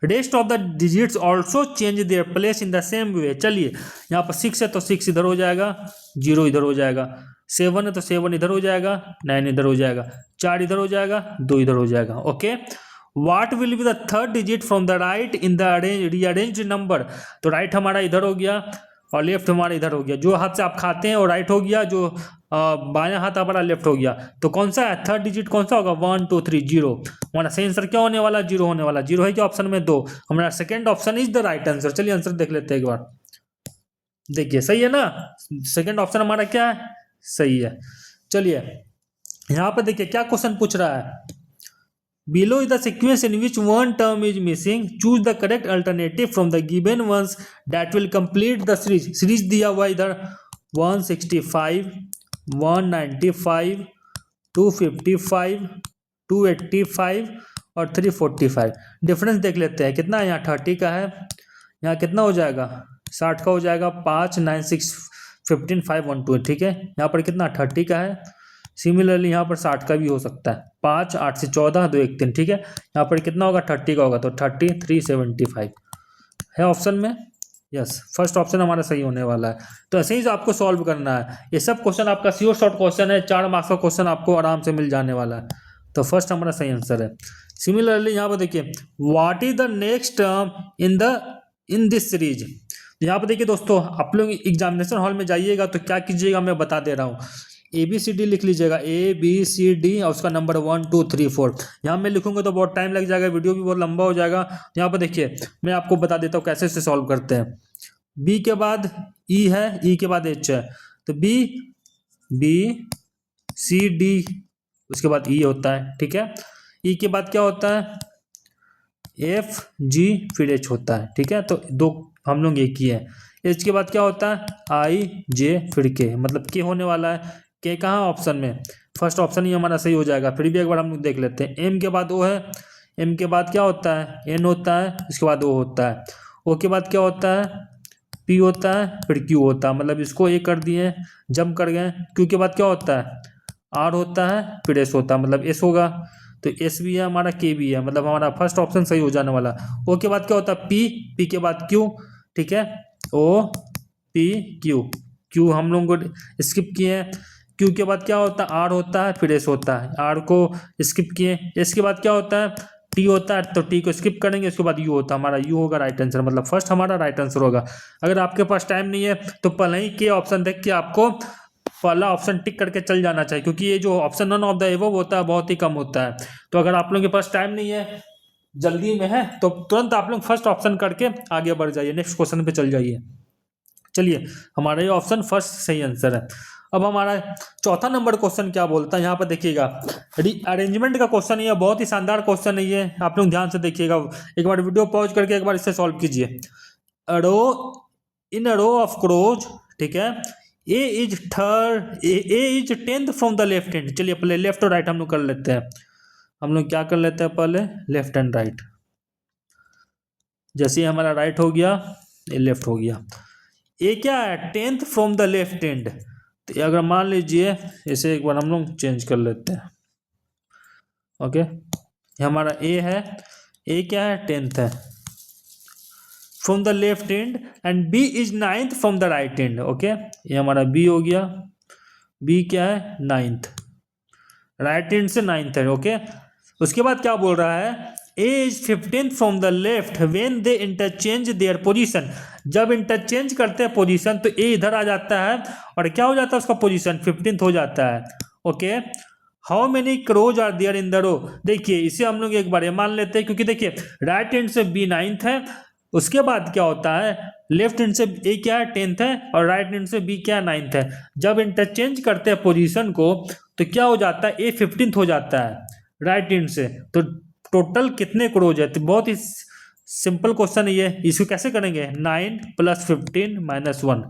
Rest of the digits also change their place in the same way, चलिए यहाँ पर 6 है तो 6 इधर हो जाएगा, 0 इधर हो जाएगा, 7 है तो 7 इधर हो जाएगा, 9 इधर हो जाएगा, 4 इधर हो जाएगा, 2 इधर हो जाएगा। Okay, what will be the third digit from the right in the rearranged number, तो राइट हमारा इधर हो गया और लेफ्ट हमारा इधर हो गया। जो हाथ से आप खाते हैं वो राइट हो गया, जो बायां हाथ हमारा लेफ्ट हो गया। तो कौन सा है थर्ड डिजिट, कौन सा होगा, 1 2 3 0, हमारा सही आंसर क्या होने वाला, 0 होने वाला। 0 है क्या ऑप्शन में, 2, हमारा second option is the right answer. चलिए आंसर देख लेते हैं एक बार, देखिए सही है ना, सेकंड ऑप्शन हमारा क्या है, सही है। चलिए यहाँ पर देखिए क्या क्वेश्चन पूछ रहा है, below is the sequence in which one term is missing, choose the correct alternative from the given ones that will complete the series। Series दिया हुआ इधर 165 195 255 285 और 345। डिफरेंस देख लेते हैं कितना है, यहाँ 30 का है, यहाँ कितना हो जाएगा, 60 का हो जाएगा, 5 9 6 15 5 1 2, ठीक है। यहाँ पर कितना 30 का है, सिमिलरली यहाँ पर 60 का भी हो सकता है, 5 8 से 14 2 1 3, ठीक है। यहाँ पर कितना होगा, 30 का होगा, तो 30 375 है ऑप्शन में, यस, फर्स्ट ऑप्शन हमारा सही होने वाला है। तो ऐसे ही आपको सॉल्व करना है। ये सब क्वेश्चन आपका श्योर शॉर्ट क्वेश्चन है, 4 मार्क्स का क्वेश्चन आपको आराम से मिल जाने वाला है। तो फर्स्ट हमारा सही आंसर है। सिमिलरली यहाँ पर देखिए, what is the next term in this series. यहाँ पर देखिए दोस्तों, आप लोग एग्जामिनेशन हॉल में जाइएगा तो क्या कीजिएगा मैं बता दे रहा हूँ। ABCD लिख लीजिएगा, ABCD और उसका नंबर 1 2 3 4। यहाँ मैं लिखूंगा तो बहुत टाइम लग जाएगा, वीडियो भी बहुत लंबा हो जाएगा। यहाँ पर देखिए मैं आपको बता देता हूँ कैसे से सॉल्व करते हैं। B के बाद E है, E के बाद H है, तो BCD उसके बाद E होता है, ठीक है। E के बाद क्या होता है, FG फिर H होता है, ठीक है। तो दो हम लोग एक ही है। H के बाद क्या होता है, IJ फिर K, मतलब K होने वाला है। K कहाँ ऑप्शन में, फर्स्ट ऑप्शन ही हमारा सही हो जाएगा। फिर भी एक बार हम लोग देख लेते हैं। M के बाद O है, M के बाद क्या होता है, N होता है, इसके बाद O होता है। O के बाद क्या होता है, P होता है, फिर Q होता है, मतलब इसको एक कर दिए, जंप कर गए। Q के बाद क्या होता है, R होता है, फिर S होता है, मतलब S होगा। तो S भी है हमारा, K भी है, मतलब हमारा फर्स्ट ऑप्शन सही हो जाने वाला। O के बाद क्या होता है, P के बाद Q, ठीक है। O P Q, Q हम लोग को स्किप किए हैं। Q के बाद क्या होता है, R होता है, फिर S होता है, R को स्किप किए। S के बाद क्या होता है, T होता है, तो T को स्किप करेंगे। उसके बाद U होता है, हमारा U होगा राइट आंसर, मतलब फर्स्ट हमारा राइट आंसर होगा। अगर आपके पास टाइम नहीं है तो पहले ही के ऑप्शन देख के आपको पहला ऑप्शन टिक करके चल जाना चाहिए, क्योंकि ये जो option none of the above होता है बहुत ही कम होता है। तो अगर आप लोगों के पास टाइम नहीं है, जल्दी में है, तो तुरंत आप लोग फर्स्ट ऑप्शन करके आगे बढ़ जाइए, नेक्स्ट क्वेश्चन पे चल जाइए। चलिए, हमारा ये ऑप्शन फर्स्ट सही आंसर है। अब हमारा चौथा नंबर क्वेश्चन क्या बोलता है, यहाँ पर देखिएगा, अरेंजमेंट का क्वेश्चन है, बहुत ही शानदार क्वेश्चन है ये, आप लोग ध्यान से देखिएगा। एक बार वीडियो पॉज करके एक बार इसे सॉल्व कीजिए। अरो इन अ रो ऑफ क्रोज, ठीक है, A is 10th from the left hand. चलिए पहले लेफ्ट और राइट हम लोग कर लेते हैं। हम लोग क्या कर लेते हैं, पहले लेफ्ट एंड राइट। जैसे ही हमारा राइट हो गया, ये लेफ्ट हो गया। ये क्या है, 10th from the left and. तो अगर मान लीजिए इसे एक बार हम लोग चेंज कर लेते हैं, ओके। ये हमारा ए है, ए क्या है, 10th है from the left end, and B is 9th from the right end, okay. ये हमारा बी हो गया, बी क्या है, 9th, राइट एंड से 9th है, ओके। उसके बाद क्या बोल रहा है, A is 15th from the left when they interchange their position. जब इंटरचेंज करते हैं पोजीशन तो ए इधर आ जाता है और क्या हो जाता है, उसका पोजीशन 15th हो जाता है, okay. How many crows are there in the row. देखिए इसे हम लोग एक बार ये मान लेते हैं, क्योंकि देखिए राइट हैंड से बी 9th है, उसके बाद क्या होता है, लेफ्ट हैंड से ए क्या है, 10th है, और राइट हैंड से बी क्या है, 9th है। जब इंटरचेंज करते हैं पोजीशन को तो क्या हो जाता है, ए 15th हो जाता है राइट हैंड से। तो टोटल कितने क्रोज है, तो बहुत ही सिंपल क्वेश्चन है ये। इसको कैसे करेंगे, 9 + 15 - 1।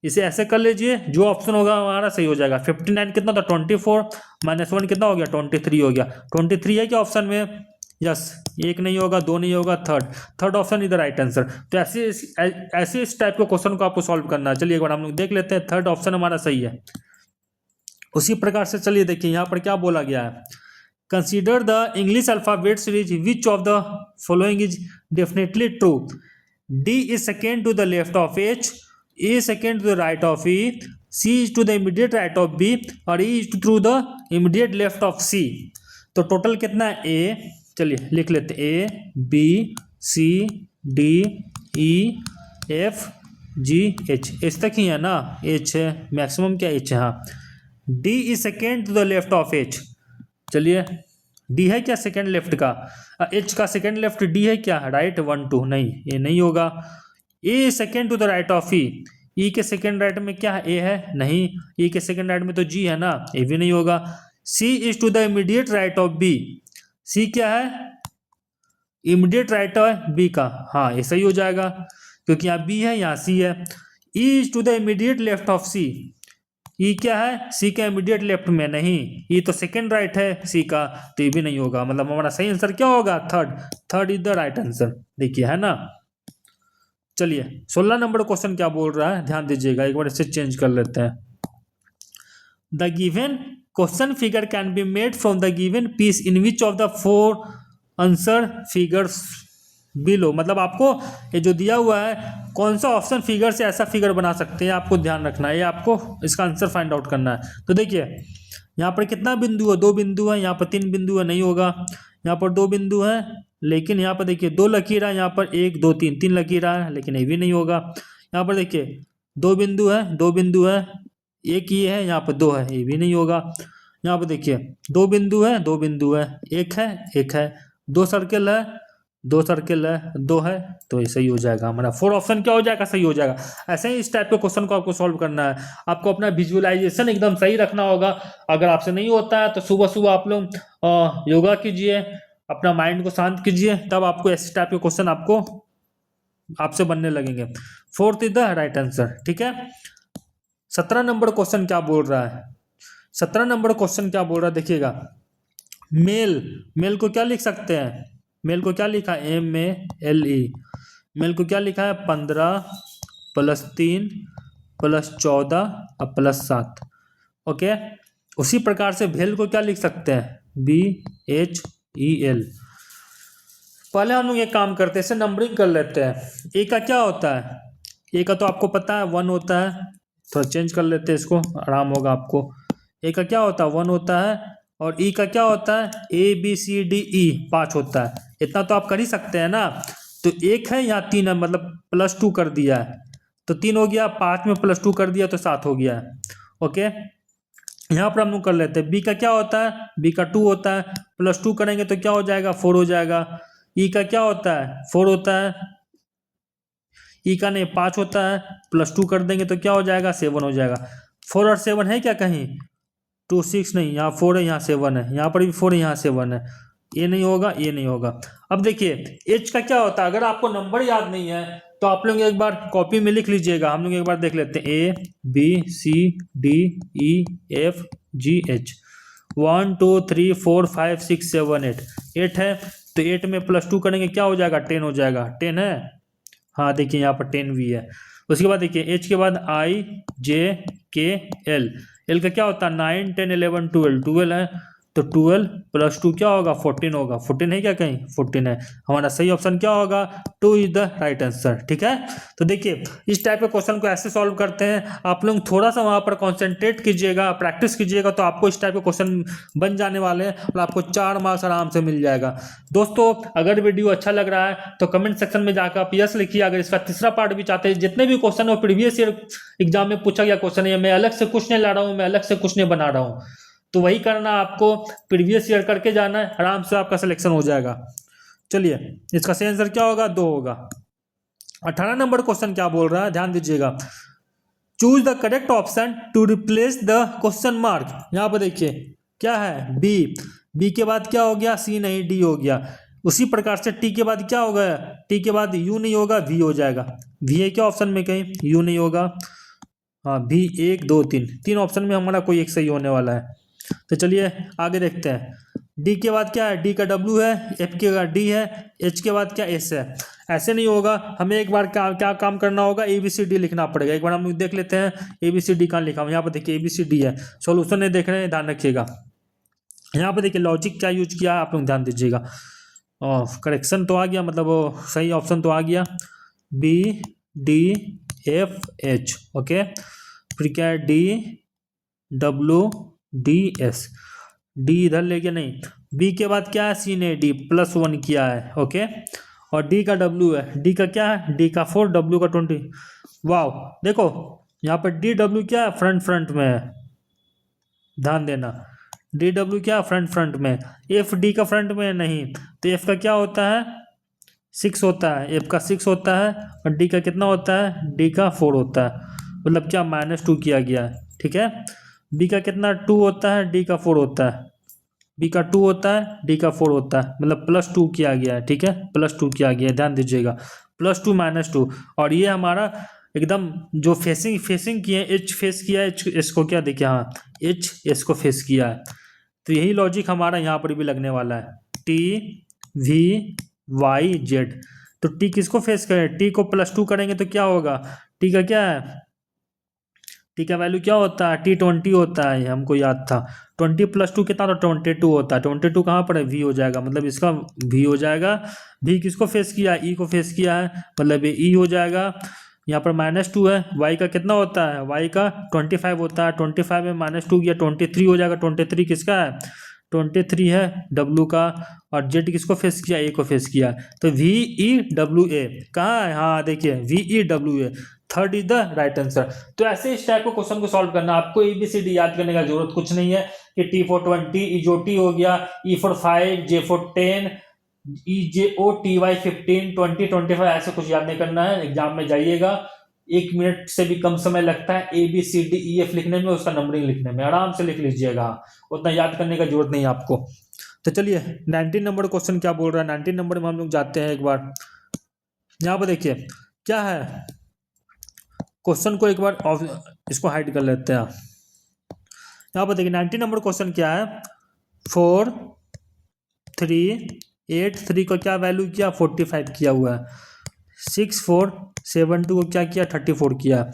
इसे ऐसे कर लीजिए, जो ऑप्शन होगा हमारा सही हो जाएगा। 59 कितना था, 24 - 1 कितना हो गया, 23 हो गया। 23 है क्या ऑप्शन में, यस। एक नहीं होगा, दो नहीं होगा, थर्ड ऑप्शन इधर राइट आंसर। तो ऐसे इस टाइप के क्वेश्चन को आपको सॉल्व करना है। चलिए एक बार हम लोग देख लेते हैं, थर्ड ऑप्शन हमारा सही है। उसी प्रकार से चलिए देखिए यहाँ पर क्या बोला गया है, consider the English alphabet series, which of the following is definitely true. D is second to the left of H, A second to the right of E, C is to the immediate right of B, और E is to the immediate left of C. तो total कितना है, A, चलिए लिख लेते हैं, A B C D E F G H, H तक ही है ना, एच है मैक्सिमम, क्या एच है, हाँ। D is second to the left of H. चलिए डी है क्या सेकेंड लेफ्ट का, एच का सेकेंड लेफ्ट डी है क्या, राइट 1 2, नहीं ये नहीं होगा। A second to the right of E के सेकेंड राइट में क्या है, ए है, नहीं। ई के सेकेंड राइट में तो जी है ना, ये भी नहीं होगा। C is to the immediate right of B, C क्या है, इमीडिएट राइट है बी का, हाँ ये सही हो जाएगा, क्योंकि यहाँ बी है, यहाँ सी है। E is to the immediate left of C, E क्या है, सी का इमीडिएट लेफ्ट में, नहीं, ई तो सेकेंड राइट है सी का, तो ये भी नहीं होगा। मतलब हमारा सही आंसर क्या होगा, third is the right answer, देखिए है ना। चलिए 16 नंबर क्वेश्चन क्या बोल रहा है, ध्यान दीजिएगा, एक बार इसे चेंज कर लेते हैं। The given question figure can be made from the given piece in which of the 4 answer figures below, मतलब आपको ये जो दिया हुआ है कौन सा ऑप्शन फिगर से ऐसा फिगर बना सकते हैं, आपको ध्यान रखना है, ये आपको इसका आंसर फाइंड आउट करना है। तो देखिए यहाँ पर कितना बिंदु है, 2 बिंदु है, यहाँ पर 3 बिंदु है, नहीं होगा। यहाँ पर 2 बिंदु है, लेकिन यहाँ पर देखिए 2 लकीर है, यहाँ पर 1 2 3 3 लकीर है, लेकिन ये भी नहीं होगा। यहाँ पर देखिए 2 बिंदु है, 2 बिंदु है, एक ये है, यहाँ पर 2 है, ये भी नहीं होगा। यहाँ पर देखिए 2 बिंदु है, 2 बिंदु है, एक है, एक है, 2 सर्किल है, 2 सर्किल है, 2 है, तो ये सही हो जाएगा हमारा। 4 ऑप्शन क्या हो जाएगा, सही हो जाएगा। ऐसे ही इस टाइप के क्वेश्चन को आपको सॉल्व करना है। आपको अपना विजुअलाइजेशन एकदम सही रखना होगा। अगर आपसे नहीं होता है तो सुबह सुबह आप लोग योगा कीजिए, अपना माइंड को शांत कीजिए, तब आपको ऐसे टाइप के क्वेश्चन आपको आपसे बनने लगेंगे। 4th is the right answer, ठीक है। 17 नंबर क्वेश्चन क्या बोल रहा है, 17 नंबर क्वेश्चन क्या बोल रहा है देखिएगा। मेल, मेल को क्या लिख सकते हैं, मेल को क्या लिखा है, MELE। मेल को क्या लिखा है, 15 + 3 + 14 और +7। ओके, उसी प्रकार से भेल को क्या लिख सकते हैं, BHEL। पहले हम लोग एक काम करते हैं, इसे नंबरिंग कर लेते हैं। ए का क्या होता है, ए का तो आपको पता है 1 होता है, थोड़ा चेंज कर लेते हैं इसको, आराम होगा आपको। ए का क्या होता है, 1 होता है, और ई का क्या होता है, ABCDE 5 होता है। इतना तो आप कर ही सकते हैं ना। तो 1 है, यहाँ 3 है, मतलब +2 कर दिया है, तो 3 हो गया, 5 में +2 कर दिया तो 7 हो गया है। ओके, यहाँ पर हम लोग कर लेते हैं। बी का क्या होता है, बी का 2 होता है, +2 करेंगे तो क्या हो जाएगा, 4 हो जाएगा। ई का क्या होता है, 4 होता है, ई का नहीं 5 होता है, +2 कर देंगे तो क्या हो जाएगा, 7 हो जाएगा। 4 और 7 है क्या कहीं, 2 6 नहीं, यहाँ 4 है, यहाँ 7 है, यहाँ पर भी 4 है, यहाँ 7 है, ये नहीं होगा, ये नहीं होगा। अब देखिए एच का क्या होता है, अगर आपको नंबर याद नहीं है तो आप लोग एक बार कॉपी में लिख लीजिएगा। हम लोग एक बार देख लेते हैं, ABCDEFGH 1 2 3 4 5 6 7 8, 8 है, तो 8 में +2 करेंगे क्या हो जाएगा, 10 हो जाएगा। 10 है, हाँ देखिए यहाँ पर 10 भी है। उसके बाद देखिए एच के बाद IJKL, एल का क्या होता है, 9 10 11 12, 12 है, तो 12 + 2 क्या होगा, 14 होगा। 14 है क्या कहीं, 14 है। हमारा सही ऑप्शन क्या होगा, 2 इज द राइट आंसर, ठीक है। तो देखिए इस टाइप के क्वेश्चन को ऐसे सॉल्व करते हैं। आप लोग थोड़ा सा वहां पर कॉन्सेंट्रेट कीजिएगा, प्रैक्टिस कीजिएगा, तो आपको इस टाइप के क्वेश्चन बन जाने वाले हैं और आपको 4 मार्क्स आराम से मिल जाएगा। दोस्तों अगर वीडियो अच्छा लग रहा है तो कमेंट सेक्शन में जाकर आप यस लिखिए। अगर इसका तीसरा पार्ट भी चाहते हैं, जितने भी क्वेश्चन हो प्रीवियस ईयर एग्जाम में पूछा गया क्वेश्चन है, मैं अलग से कुछ नहीं ला रहा हूँ, मैं अलग से कुछ नहीं बना रहा हूँ, तो वही करना, आपको प्रीवियस ईयर करके जाना है, आराम से आपका सिलेक्शन हो जाएगा। चलिए इसका सही आंसर क्या होगा, 2 होगा। 18 नंबर क्वेश्चन क्या बोल रहा है, ध्यान दीजिएगा। Choose the correct option to replace the question mark. यहाँ पर देखिए क्या है, बी, बी के बाद क्या हो गया, सी नहीं, डी हो गया। उसी प्रकार से टी के बाद क्या हो गया, टी के बाद यू नहीं होगा, वी हो जाएगा। वी है क्या ऑप्शन में कहीं, यू नहीं होगा, हाँ भी 1 2 3, 3 ऑप्शन में हमारा कोई एक सही होने वाला है। तो चलिए आगे देखते हैं। डी के बाद क्या है, डी का डब्ल्यू है, एफ के बाद डी है, एच के बाद क्या एस है। ऐसे नहीं होगा, हमें एक बार क्या काम करना होगा, ABCD लिखना पड़ेगा। एक बार हम लोग देख लेते हैं ABCD कहाँ लिखा हुआ, यहाँ पर देखिए ABCD है। सॉल्यूशन नहीं देख रहे हैं, ध्यान रखिएगा। यहाँ पर देखिए लॉजिक क्या यूज किया है, आप लोग ध्यान दीजिएगा। करेक्शन तो आ गया, मतलब सही ऑप्शन तो आ गया, BDFH। ओके, फिर क्या है, DWDS, डी इधर ले गया नहीं। बी के बाद क्या है, सी ने डी +1 किया है। ओके, और डी का डब्ल्यू है, डी का क्या है, डी का 4, डब्ल्यू का 20। वाह, देखो यहाँ पर DW क्या है, फ्रंट में है, ध्यान देना। DW क्या है, फ्रंट में। एफ डी का फ्रंट में नहीं, तो एफ का क्या होता है, 6 होता है, एफ का 6 होता है, और डी का कितना होता है, डी का 4 होता है, मतलब क्या -2 किया गया है, ठीक है। बी का कितना 2 होता है, डी का 4 होता है, बी का 2 होता है, डी का 4 होता है, मतलब +2 किया गया है, ठीक है, +2 किया गया है, ध्यान दीजिएगा, +2 -2। और ये हमारा एकदम जो फेसिंग किए, एच फेस किया है, एच इसको क्या देखिए, हाँ एच इसको फेस किया है। तो यही लॉजिक हमारा यहाँ पर भी लगने वाला है, TVYZ। तो टी किसको फेस करें, टी को +2 करेंगे तो क्या होगा, टी का क्या है, टी का वैल्यू क्या होता है, T20 होता है, हमको याद था। 20+2 कितना था, 22 होता है। 22 कहाँ पर है, V हो जाएगा, मतलब इसका V हो जाएगा। V किसको फेस किया, E को फेस किया है, मतलब ये E हो जाएगा। यहाँ पर -2 है, Y का कितना होता है, Y का 25 होता है। 25 में -2 किया 23 हो जाएगा। 23 किसका है, 23 है W का। और Z किसको फेस किया, A को फेस किया। तो VEWA कहाँ है, हाँ देखिए VEWA, third is the right answer. तो ऐसे इस टाइप को क्वेश्चन को सॉल्व करना, आपको ABCD याद करने का जरूरत कुछ नहीं है कि T4 20 EJOT हो गया, E4 5 J4 10 EJOTY 15 20 25 ऐसे कुछ याद नहीं करना है। एग्जाम में जाइएगा 1 मिनट से भी कम समय लगता है ABCDEF लिखने में, उसका नंबरिंग लिखने में, आराम से लिख लीजिएगा, उतना याद करने का जरूरत नहीं है आपको। तो चलिए 19 नंबर क्वेश्चन क्या बोल रहा है, 19 नंबर में हम लोग जाते हैं एक बार। यहाँ पर देखिए क्या है क्वेश्चन को, एक बार इसको हाइड कर लेते हैं। यहाँ पर देखिए 19 नंबर क्वेश्चन क्या है, 4 3 8 3 को क्या वैल्यू किया, 45 किया हुआ है। 6 4 7 2 को क्या किया, 34 किया।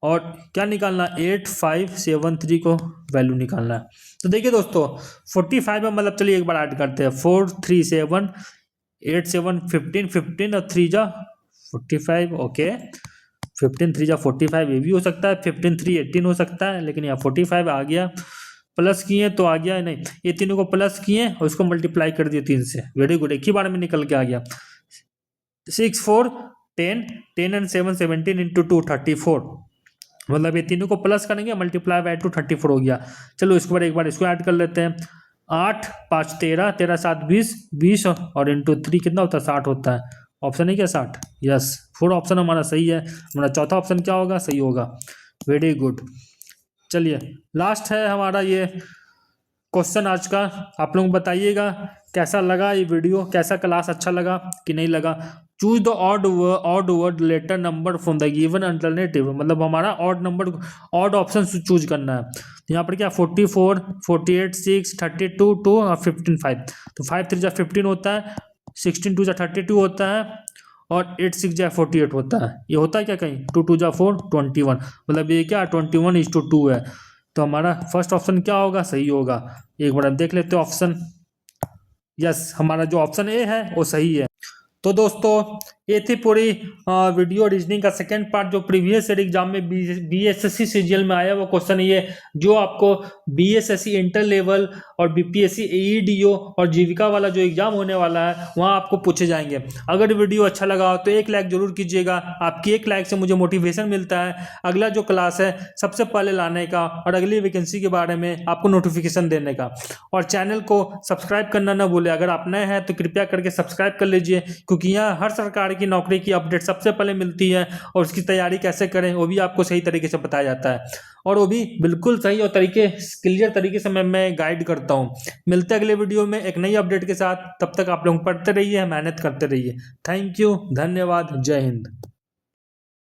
और क्या निकालना, 8 5 7 3 को वैल्यू निकालना है। तो देखिए दोस्तों 45 में मतलब चलिए एक बार ऐड करते हैं, 4 3 7 8 7 15 15 और 3 जा 45, ओके 15 3 जा 45 ये भी हो सकता है, 15 3 18 हो सकता है, लेकिन यहाँ 45 आ गया। प्लस किए तो आ गया, नहीं ये तीनों को प्लस किए और इसको मल्टीप्लाई कर दिए 3 से, वेरी गुड, एक ही बार में निकल के आ गया। 6 4 10 10 एंड 7 17 इंटू 2 34, मतलब ये तीनों को प्लस करेंगे मल्टीप्लाई बाय 2 34 हो गया। चलो इसके बाद एक बार इसको ऐड कर लेते हैं, 8 5 13 13 7 20 20 और इंटू 3 कितना होता है, 60 होता है। ऑप्शन है क्या 60, यस 4 ऑप्शन हमारा सही है। हमारा चौथा ऑप्शन क्या होगा, सही होगा, वेरी गुड। चलिए लास्ट है हमारा ये क्वेश्चन आज का। आप लोग बताइएगा कैसा लगा ये वीडियो, कैसा क्लास अच्छा लगा कि नहीं लगा। Choose the odd word letter number from the given alternative, मतलब हमारा odd number, odd option choose करना है। यहाँ पर क्या 44 48 6 32 2 और 15 5, तो 5 3 जा 15 होता है, 16 2 जा 32 होता है और 8 6 जा 48 होता है। ये होता है क्या कहीं, 2 2 जा 4 21, मतलब ये क्या 21:2 है। तो हमारा फर्स्ट ऑप्शन क्या होगा, सही होगा। एक बार देख लेते हैं ऑप्शन, यस हमारा जो ऑप्शन ए है वो सही है। तो दोस्तों ये थी पूरी वीडियो रीजनिंग का सेकंड पार्ट, जो प्रीवियस ईयर एग्जाम में BSSC सीजीएल में आया वो क्वेश्चन ये, जो आपको BSSC इंटर लेवल और BPSC AEDO और जीविका वाला जो एग्जाम होने वाला है वहाँ आपको पूछे जाएंगे। अगर वीडियो अच्छा लगा तो 1 लाइक जरूर कीजिएगा, आपकी 1 लाइक से मुझे मोटिवेशन मिलता है अगला जो क्लास है सबसे पहले लाने का और अगली वैकेंसी के बारे में आपको नोटिफिकेशन देने का। और चैनल को सब्सक्राइब करना ना भूले, अगर आप नए हैं तो कृपया करके सब्सक्राइब कर लीजिए, क्योंकि यहाँ हर सरकार की नौकरी की अपडेट सबसे पहले मिलती है और उसकी तैयारी कैसे करें वो भी आपको सही तरीके से बताया जाता है, और वो भी बिल्कुल सही और क्लियर तरीके से मैं गाइड करता हूँ। मिलते हैं अगले वीडियो में एक नई अपडेट के साथ, तब तक आप लोग पढ़ते रहिए, मेहनत करते रहिए। थैंक यू, धन्यवाद, जय हिंद।